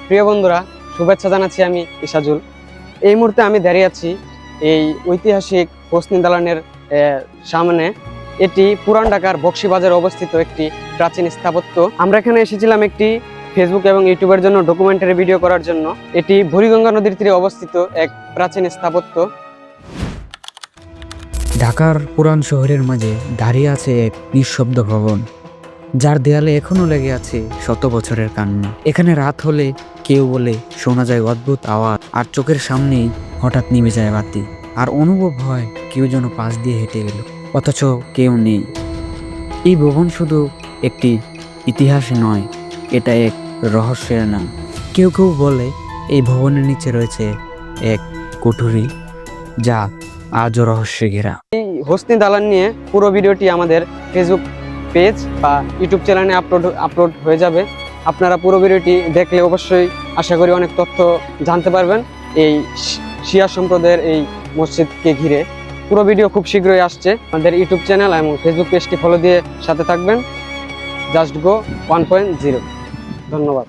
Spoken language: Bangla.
প্রিয় বন্ধুরা, শুভেচ্ছা জানাচ্ছি। আমি ইসাজুল। এই মুহূর্তে আমি দাঁড়িয়ে আছি এই ঐতিহাসিক হোসনি দালানের সামনে। এটি পুরান ঢাকার বকশীবাজারে অবস্থিত একটি প্রাচীন স্থাপত্য। আমরা এখানে এসেছিলাম একটি ফেসবুক এবং ইউটিউবের জন্য ডকুমেন্টারি ভিডিও করার জন্য। এটি বুড়িগঙ্গা নদীর তীরে অবস্থিত এক প্রাচীন স্থাপত্য। ঢাকার পুরান শহরের মাঝে দাঁড়িয়ে আছে এক নিঃশব্দ ভবন, যার দেয়ালে এখনো লেগে আছে শত বছরের কান্না। এখানে রাত হলে কেউ বলে শোনা যায় অদ্ভুত আওয়াজ, আর চোখের সামনেই হঠাৎ নিভে যায় বাতি, আর অনুভব হয় কেউ যেন পাশ দিয়ে হেঁটে গেল, অথচ কেউ নেই। এই ভবন শুধু একটি ইতিহাস নয়, এটা এক রহস্যের নাম। কেউ কেউ বলে এই ভবনের নিচে রয়েছে এক কুঠুরি, যা আজও রহস্যে ঘেরা। এই হোসনি দালান নিয়ে পুরো ভিডিওটি আমাদের ফেসবুক পেজ বা ইউটিউব চ্যানেলে আপলোড হয়ে যাবে। আপনারা পুরো ভিডিওটি দেখলে অবশ্যই আশা করি অনেক তথ্য জানতে পারবেন এই শিয়া সম্প্রদায়ের এই মসজিদকে ঘিরে। পুরো ভিডিও খুব শীঘ্রই আসছে। আমাদের ইউটিউব চ্যানেল এবং ফেসবুক পেজটি ফলো দিয়ে সাথে থাকবেন। Just go 1.0। ধন্যবাদ।